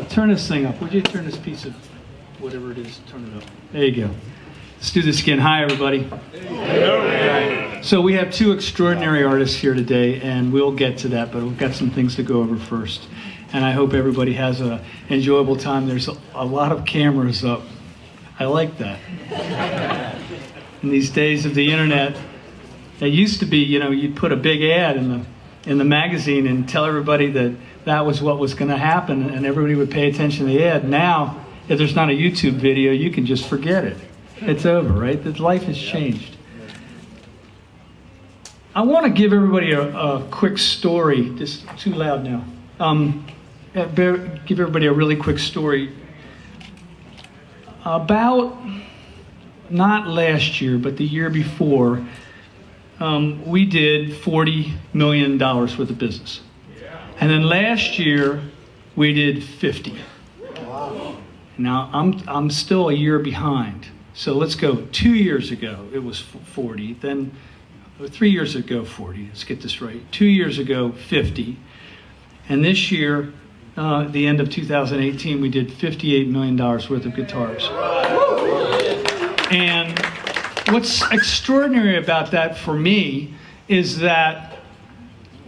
Turn this thing up. Would you turn this piece of whatever it is, turn it up. There you go. Let's do this again. Hi, everybody. Hello. So we have two extraordinary artists here today, and we'll get to that, but we've got some things to go over first. And I hope everybody has an enjoyable time. There's a lot of cameras up. I like that. In these days of the internet, it used to be, you'd put a big ad in the magazine and tell everybody that was what was going to happen, and everybody would pay attention to the ad. Now, if there's not a YouTube video, you can just forget it. It's over, right? Life has changed. I want to give everybody a quick story. This is too loud now. Give everybody a really quick story about, not last year, but the year before, we did $40 million worth of business. And then last year, we did 50. Wow. Now, I'm still a year behind. So let's go 2 years ago, it was 40. Then 3 years ago, 40. Let's get this right. 2 years ago, 50. And this year, the end of 2018, we did $58 million worth of guitars. And what's extraordinary about that for me is that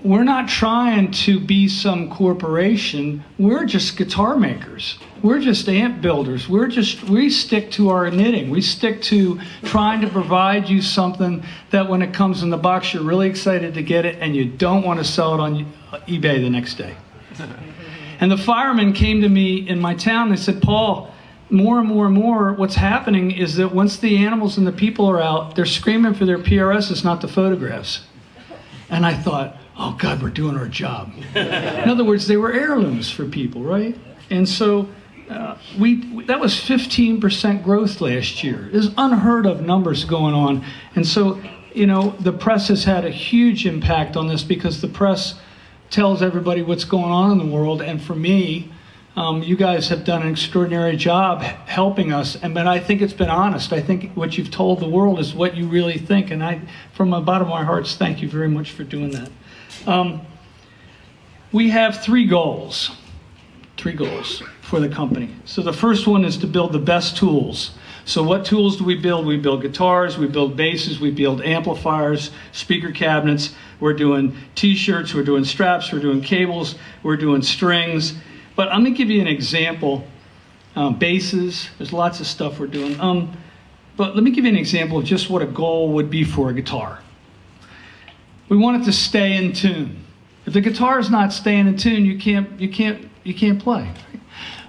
we're not trying to be some corporation. We're just guitar makers. We're just amp builders. We stick to our knitting. We stick to trying to provide you something that when it comes in the box, you're really excited to get it and you don't want to sell it on eBay the next day. And the firemen came to me in my town. They said, Paul, more and more and more, what's happening is that once the animals and the people are out, they're screaming for their PRSs, not the photographs. And I thought, oh God, we're doing our job. In other words, they were heirlooms for people, right? And so that was 15% growth last year. There's unheard of numbers going on. And so, the press has had a huge impact on this because the press tells everybody what's going on in the world. And for me, you guys have done an extraordinary job helping us, but I think it's been honest. I think what you've told the world is what you really think, and from the bottom of my heart, thank you very much for doing that. We have three goals for the company. So the first one is to build the best tools. So what tools do we build? We build guitars, we build basses, we build amplifiers, speaker cabinets, we're doing t-shirts, we're doing straps, we're doing cables, we're doing strings. But I'm going to give you an example. Basses, there's lots of stuff we're doing. But let me give you an example of just what a goal would be for a guitar. We want it to stay in tune. If the guitar is not staying in tune, you can't play.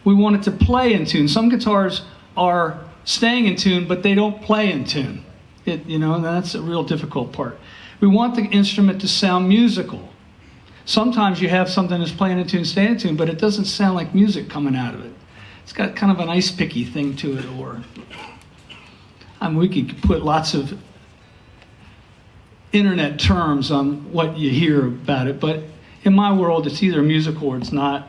We want it to play in tune. Some guitars are staying in tune, but they don't play in tune. And that's a real difficult part. We want the instrument to sound musical. Sometimes you have something that's playing in tune, staying in tune, but it doesn't sound like music coming out of it. It's got kind of an ice picky thing to it, we could put lots of internet terms on what you hear about it, but in my world, it's either musical or it's not.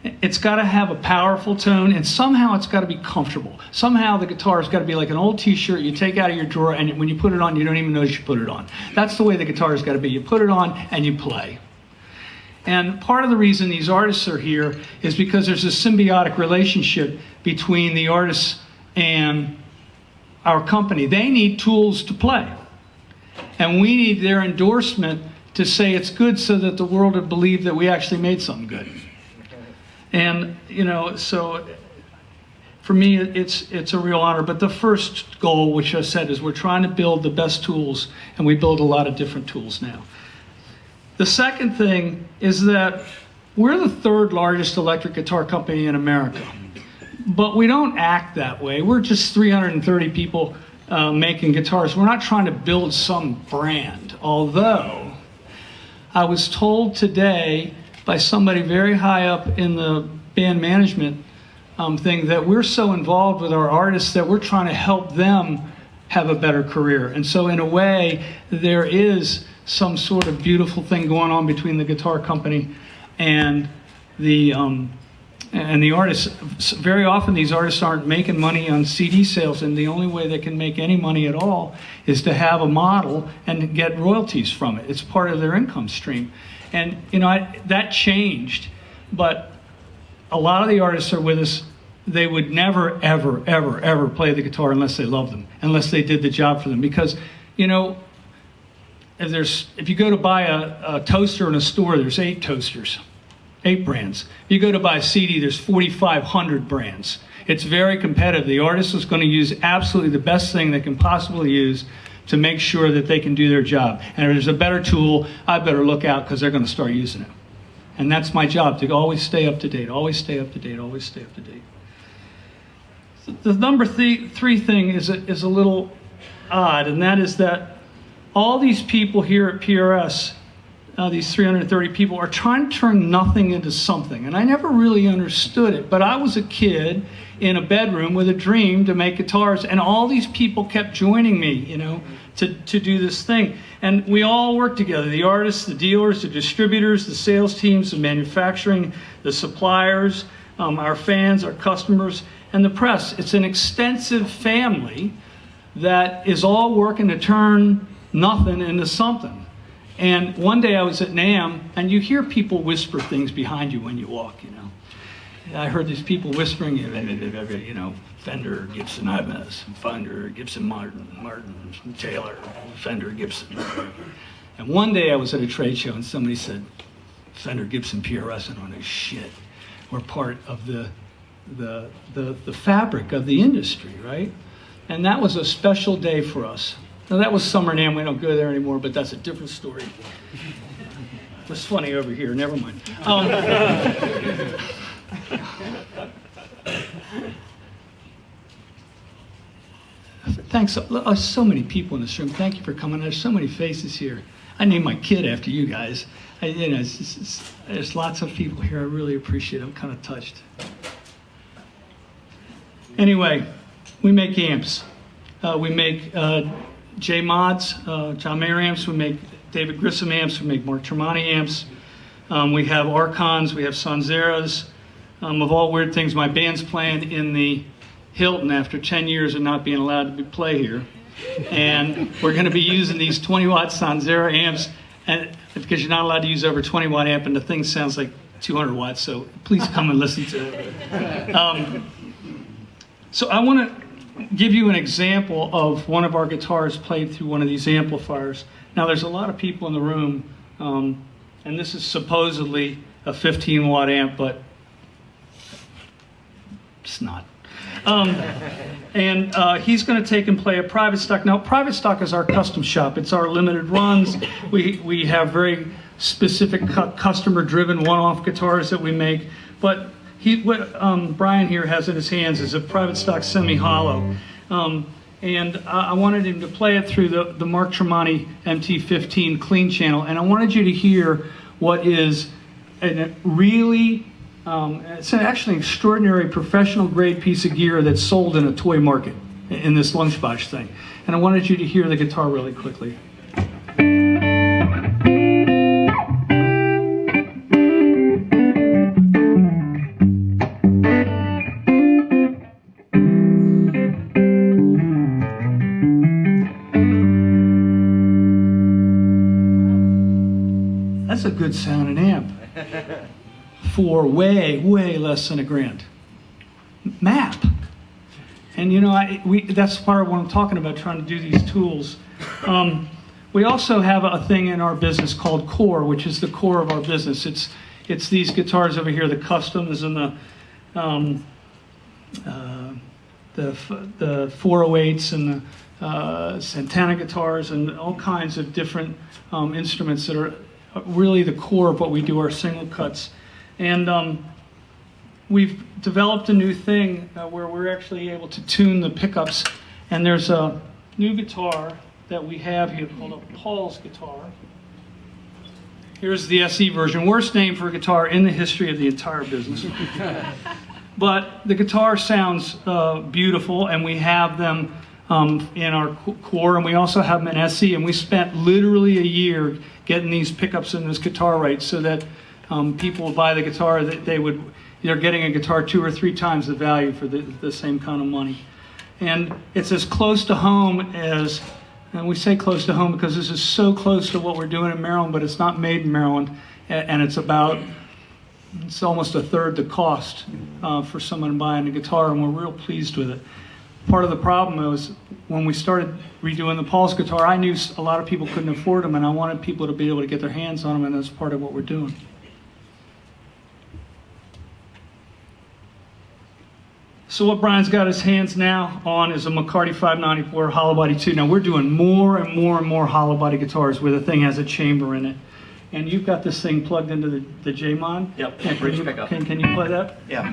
It's got to have a powerful tone, and somehow it's got to be comfortable. Somehow the guitar's got to be like an old t-shirt you take out of your drawer, and when you put it on, you don't even notice you put it on. That's the way the guitar's got to be. You put it on and you play. And part of the reason these artists are here is because there's a symbiotic relationship between the artists and our company. They need tools to play. And we need their endorsement to say it's good so that the world would believe that we actually made something good. And, so for me, it's a real honor. But the first goal, which I said, is we're trying to build the best tools, and we build a lot of different tools now. The second thing is that we're the third largest electric guitar company in America. But we don't act that way. We're just 330 people making guitars. We're not trying to build some brand. Although, I was told today by somebody very high up in the band management thing that we're so involved with our artists that we're trying to help them have a better career. And so in a way, there is some sort of beautiful thing going on between the guitar company and the And the artists, very often these artists aren't making money on CD sales, and the only way they can make any money at all is to have a model and get royalties from it. It's part of their income stream. And that changed, but a lot of the artists are with us. They would never, ever, ever, ever play the guitar unless they loved them, unless they did the job for them. Because, if you go to buy a toaster in a store, there's 8 toasters, 8 brands. You go to buy a CD, there's 4,500 brands. It's very competitive. The artist is going to use absolutely the best thing they can possibly use to make sure that they can do their job. And if there's a better tool, I better look out, because they're going to start using it. And that's my job, to always stay up to date, always stay up to date, always stay up to date. The number 3 thing is a little odd, and that is that all these people here at PRS, these 330 people, are trying to turn nothing into something. And I never really understood it, but I was a kid in a bedroom with a dream to make guitars, and all these people kept joining me, to do this thing. And we all work together, the artists, the dealers, the distributors, the sales teams, the manufacturing, the suppliers, our fans, our customers, and the press. It's an extensive family that is all working to turn nothing into something. And one day I was at Namm, and you hear people whisper things behind you when you walk, I heard these people whispering, Fender, Gibson, Ibanez, Fender, Gibson, Martin, Taylor, Fender, Gibson. And one day I was at a trade show, and somebody said, Fender, Gibson, PRS, and on this shit. We're part of the fabric of the industry, right? And that was a special day for us. Now that was summer Namm, we don't go there anymore, but that's a different story. It was funny over here, never mind. Thanks, so many people in this room. Thank you for coming. There's so many faces here. I named my kid after you guys. There's lots of people here. I really appreciate it. I'm kind of touched. Anyway, we make amps. We make J Mods, John Mayer amps. We make David Grissom amps. We make Mark Tremonti amps. We have Archons. We have Sanzeras. Of all weird things, my band's playing in the Hilton after 10 years of not being allowed to play here. And we're going to be using these 20-watt Sanzera amps, and because you're not allowed to use over 20-watt amp, and the thing sounds like 200 watts, so please come and listen to it. So I want to give you an example of one of our guitars played through one of these amplifiers. Now there's a lot of people in the room, and this is supposedly a 15-watt amp, but it's not. He's going to take and play a private stock. Now, private stock is our custom shop. It's our limited runs. We have very specific customer-driven one-off guitars that we make. But what Brian here has in his hands is a private stock semi-hollow. And I wanted him to play it through the Mark Tremonti MT15 clean channel. And I wanted you to hear what is a really... it's actually an extraordinary professional grade piece of gear that's sold in a toy market in this lunchbox thing. And I wanted you to hear the guitar really quickly. That's a good sounding amp. For way, way less than $1,000. Map. And that's part of what I'm talking about, trying to do these tools. We also have a thing in our business called Core, which is the core of our business. It's these guitars over here, the customs and the 408s and the Santana guitars and all kinds of different instruments that are really the core of what we do, our single cuts. And we've developed a new thing where we're actually able to tune the pickups. And there's a new guitar that we have here called a Paul's guitar. Here's the SE version. Worst name for a guitar in the history of the entire business. But the guitar sounds beautiful, and we have them in our core, and we also have them in SE. And we spent literally a year getting these pickups in this guitar right so that people would buy the guitar, that they would you're getting a guitar 2 or 3 times the value for the same kind of money. And it's as close to home as, and we say close to home because this is so close to what we're doing in Maryland, but it's not made in Maryland, and it's almost a third the cost for someone buying a guitar, and we're real pleased with it. Part of the problem was when we started redoing the Paul's guitar, I knew a lot of people couldn't afford them, and I wanted people to be able to get their hands on them, and that's part of what we're doing. So what Brian's got his hands now on is a McCarty 594 hollow body 2. Now we're doing more and more and more hollow body guitars where the thing has a chamber in it. And you've got this thing plugged into the J-Mon? Yep, Bridge pickup. Can you play that? Yeah.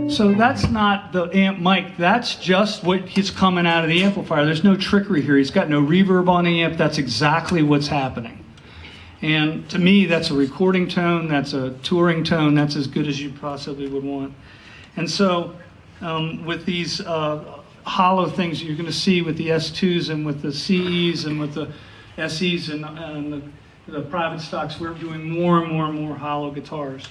So that's not the amp mic, that's just what is coming out of the amplifier. There's no trickery here. He's got no reverb on the amp. That's exactly what's happening. And to me, that's a recording tone, that's a touring tone, that's as good as you possibly would want. And so with these hollow things you're going to see with the S2s and with the CEs and with the SEs and the private stocks, we're doing more and more and more hollow guitars.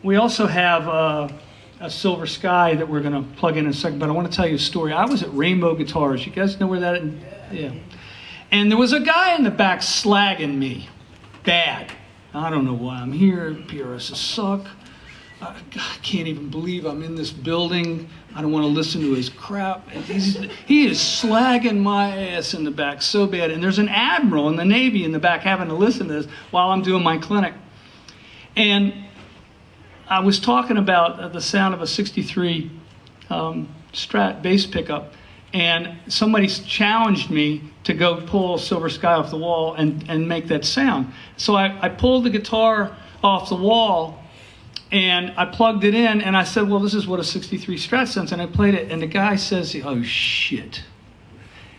We also have a Silver Sky that we're going to plug in a second, but I want to tell you a story. I was at Rainbow Guitars. You guys know where that is? Yeah. And there was a guy in the back slagging me. Bad. I don't know why I'm here. PRS suck. I can't even believe I'm in this building. I don't want to listen to his crap. He is slagging my ass in the back so bad. And there's an admiral in the Navy in the back having to listen to this while I'm doing my clinic. And I was talking about the sound of a 63 Strat bass pickup, and somebody challenged me to go pull Silver Sky off the wall and make that sound. So I pulled the guitar off the wall, and I plugged it in, and I said, well, this is what a 63 Strat sounds, and I played it, and the guy says, oh, shit.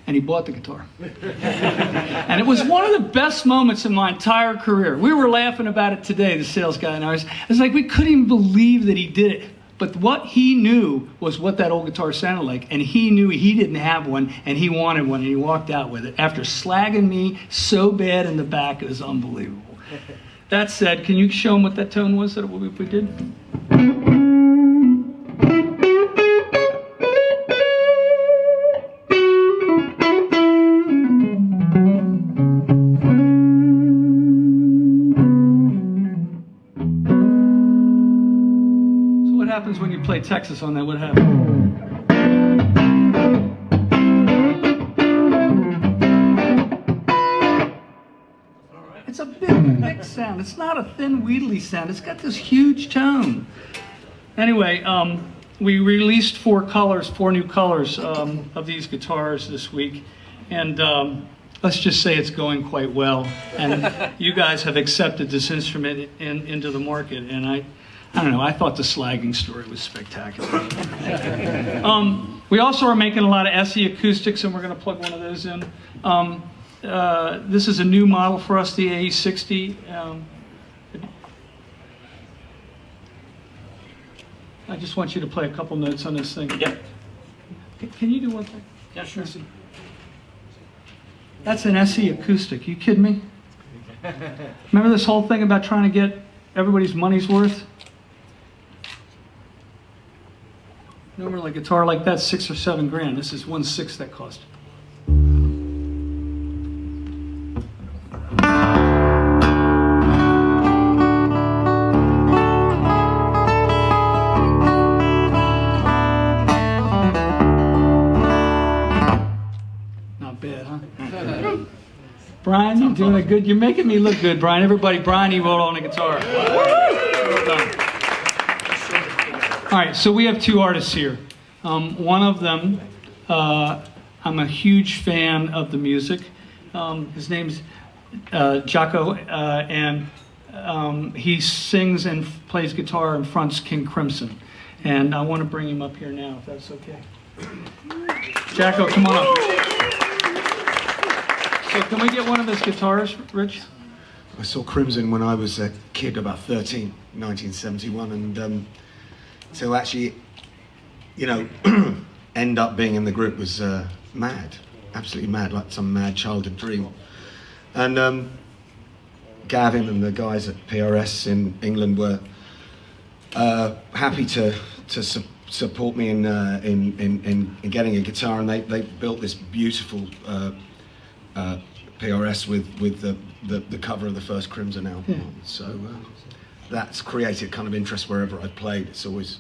And he bought the guitar. And it was one of the best moments in my entire career. We were laughing about it today, the sales guy and I was like, we couldn't even believe that he did it. But what he knew was what that old guitar sounded like, and he knew he didn't have one, and he wanted one, and he walked out with it after slagging me so bad in the back. It was unbelievable. That said, can you show him what that tone was that we did? What happens when you play Texas on that? What happens? It's a big, thick sound. It's not a thin, wheedly sound. It's got this huge tone. Anyway, we released 4 new colors of these guitars this week, and let's just say it's going quite well. And you guys have accepted this instrument into the market, and I don't know, I thought the slagging story was spectacular. We also are making a lot of SE acoustics, and we're going to plug one of those in. This is a new model for us, the AE60. I just want you to play a couple notes on this thing. Yep. Can you do one thing? Yeah, sure. That's an SE acoustic. You kidding me? Remember this whole thing about trying to get everybody's money's worth? Normally a guitar like that's $6 or $7 grand. This is 1/6 that cost. Not bad, huh? Brian, you're doing it good. You're making me look good, Brian. Everybody, Brian, he wrote on the guitar. Well done. All right, so we have 2 artists here. One of them, I'm a huge fan of the music. His name's Jakko, and he sings and plays guitar and fronts King Crimson. And I want to bring him up here now, if that's okay. Jakko, come on up. So can we get one of his guitars, Rich? I saw Crimson when I was a kid, about 13, 1971, and so actually, you know, end up being in the group was mad, absolutely mad, like some mad childhood dream. And Gavin and the guys at PRS in England were happy to support me in getting a guitar, and they built this beautiful PRS with the cover of the first Crimson album. Yeah. So that's created kind of interest wherever I played. It's always.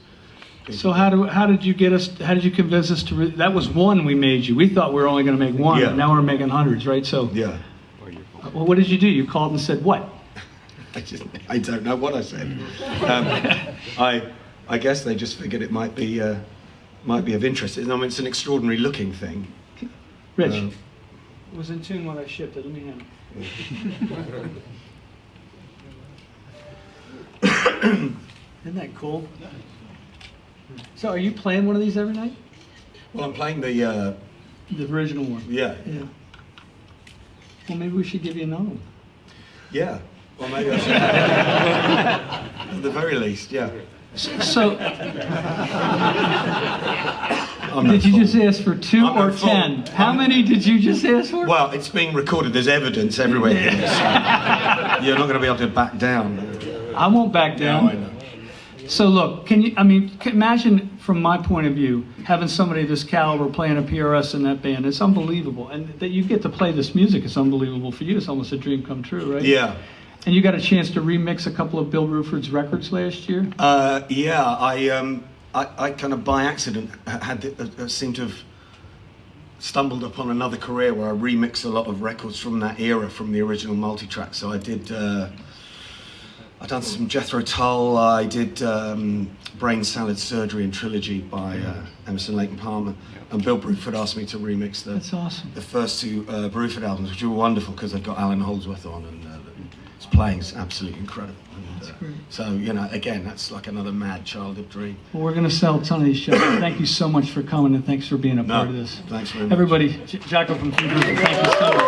So how did you get us? How did you convince us to? That was one we made you. We thought we were only going to make one. Yeah. Now we're making hundreds, right? So yeah. Well, what did you do? You called and said what? I don't know what I said. I guess they just figured it might be of interest. I mean, it's an extraordinary looking thing. Rich, it was in tune when I shipped it. Let me handle it. Isn't that cool? So, are you playing one of these every night? Well, I'm playing the original one. Yeah. Yeah. Well, maybe we should give you another one. Yeah. Well, maybe I should. At the very least, yeah. So, did you just ask for 2 or 10? How many did you just ask for? Well, it's being recorded. There's evidence everywhere. Yeah. So you're not going to be able to back down. I won't back down. No, I know. So look, imagine from my point of view, having somebody of this caliber playing a PRS in that band. It's unbelievable. And that you get to play this music is unbelievable for you. It's almost a dream come true, right? Yeah. And you got a chance to remix a couple of Bill Bruford's records last year? Yeah, I kind of by accident seemed to have stumbled upon another career where I remixed a lot of records from that era, from the original multi-track. So I did, I done some Jethro Tull, I did Brain Salad Surgery and Trilogy by Emerson, Lake and Palmer. And Bill Bruford asked me to remix That's awesome. the first 2 Bruford albums, which were wonderful because they've got Alan Holdsworth on, and his playing's absolutely incredible. And, so, you know, again, that's like another mad childhood dream. Well, we're going to sell a ton of these shows. Thank you so much for coming, and thanks for being a part of this. Thanks very much. Everybody, Jakko from King Bruford, thank you so much.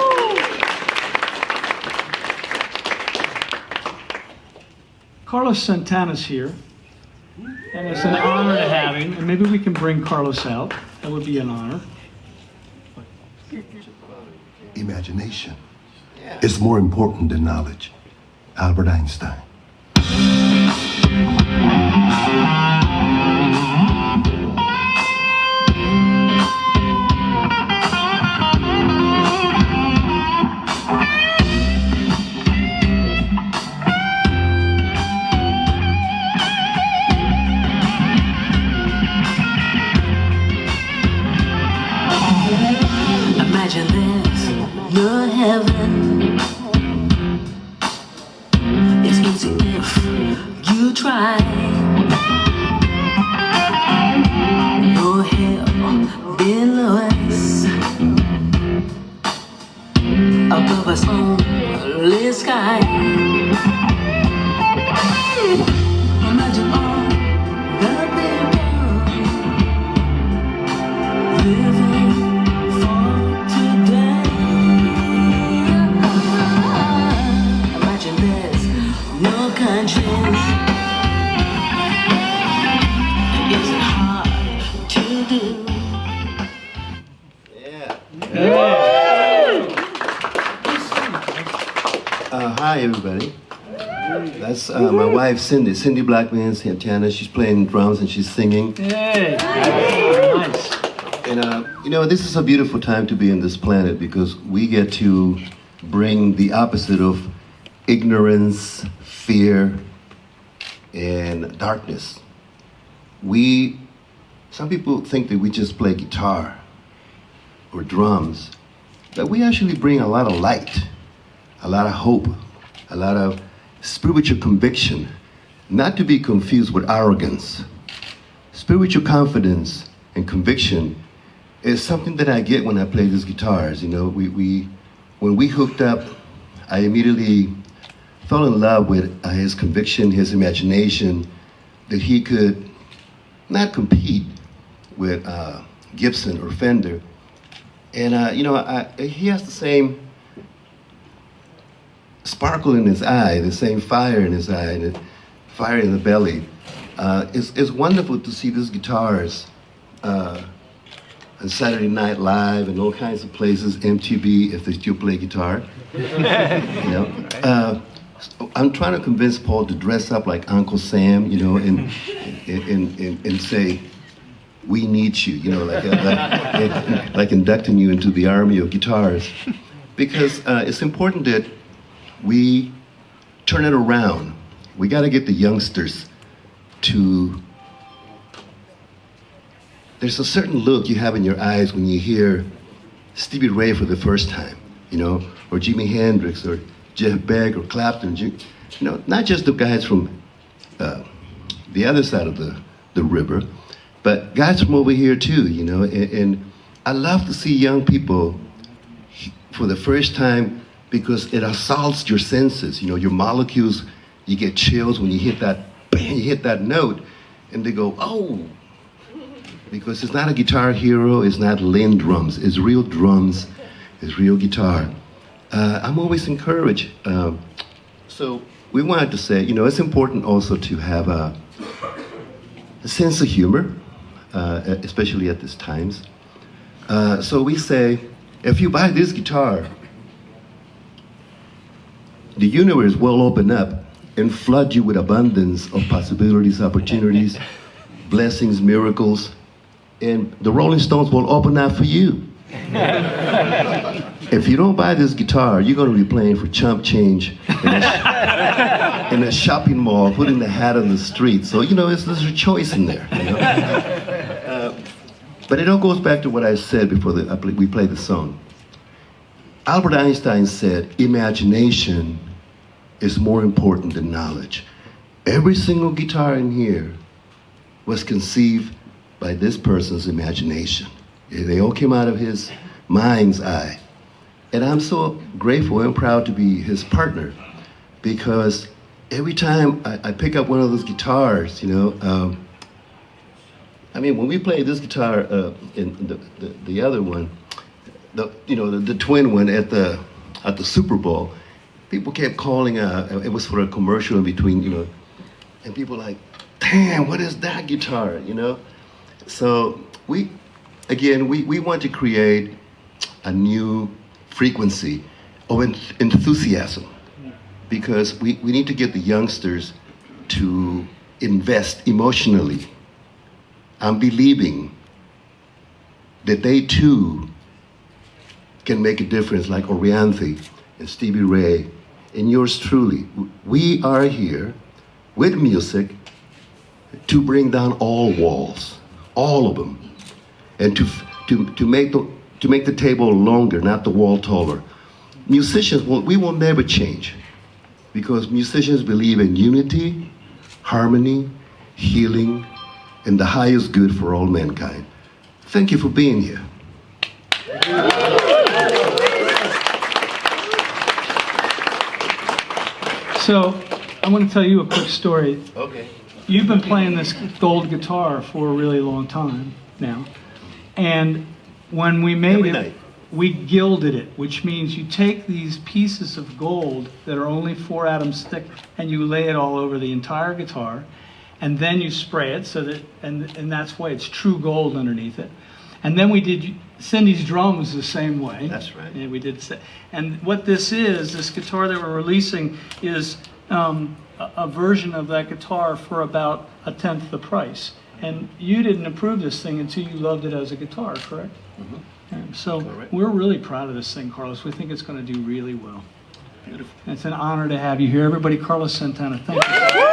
Carlos Santana's here, and it's an honor to have him, and maybe we can bring Carlos out. That would be an honor. Imagination is more important than knowledge. Albert Einstein. Imagine this, your heaven. It's easy if you try. No hell below us, above us only sky. Imagine all that they've done, living for today. Imagine there's no countries. Is it hard to do? Hi, everybody. That's my wife, Cindy Blackman, Santana. She's playing drums and she's singing. Hey, nice. And you know, this is a beautiful time to be in this planet because we get to bring the opposite of ignorance, fear, and darkness. Some people think that we just play guitar or drums, but we actually bring a lot of light, a lot of hope, a lot of spiritual conviction, not to be confused with arrogance. Spiritual confidence and conviction is something that I get when I play these guitars. You know, when we hooked up, I immediately fell in love with his conviction, his imagination, that he could not compete with Gibson or Fender. And you know, he has the sparkle in his eye, the same fire in his eye, and the fire in the belly. It's wonderful to see these guitars on Saturday Night Live and all kinds of places, MTV, if they still play guitar. You know, I'm trying to convince Paul to dress up like Uncle Sam, you know, and say, "We need you," you know, like inducting you into the army of guitars, because it's important that we turn it around. We got to get the youngsters to. There's a certain look you have in your eyes when you hear Stevie Ray for the first time, you know, or Jimi Hendrix, or Jeff Beck, or Clapton, you know, not just the guys from the other side of the river, but guys from over here too, you know, and I love to see young people for the first time, because it assaults your senses, you know, your molecules, you get chills when you hit that, bang, you hit that note, and they go, oh, because it's not a guitar hero, it's not Linn drums, it's real drums, it's real guitar. I'm always encouraged. So we wanted to say, you know, it's important also to have a sense of humor, especially at these times. So we say, if you buy this guitar, the universe will open up and flood you with abundance of possibilities, opportunities, blessings, miracles, and the Rolling Stones will open up for you. If you don't buy this guitar, you're going to be playing for chump change in a shopping mall, putting the hat on the street. So, you know, there's a choice in there. You know? But it all goes back to what I said before we played the song. Albert Einstein said, imagination is more important than knowledge. Every single guitar in here was conceived by this person's imagination. They all came out of his mind's eye. And I'm so grateful and proud to be his partner, because every time I pick up one of those guitars, you know, I mean, when we played this guitar in the other one, the twin one at the Super Bowl, people kept calling, it was for a commercial in between, you know, and people were like, damn, what is that guitar, you know? So we want to create a new frequency of enthusiasm, because we need to get the youngsters to invest emotionally. I'm believing that they too can make a difference, like Orianthi and Stevie Ray and yours truly. We are here with music to bring down all walls, all of them, and to make the table longer, not the wall taller. Musicians, we will never change, because musicians believe in unity, harmony, healing, and the highest good for all mankind. Thank you for being here. So, I want to tell you a quick story. Okay. You've been playing this gold guitar for a really long time now. And when we made Every it, night. we gilded it, which means you take these pieces of gold that are only 4 atoms thick and you lay it all over the entire guitar, and then you spray it so that, and that's why it's true gold underneath it. And then we did Cindy's drums the same way. That's right. And we did, and what this guitar that we're releasing is a version of that guitar for about 1/10 the price. And you didn't approve this thing until you loved it as a guitar, correct? Mm-hmm. And so Correct. we're really proud of this thing, Carlos. We think it's going to do really well. Beautiful. It's an honor to have you here. Everybody, Carlos Santana, thank you.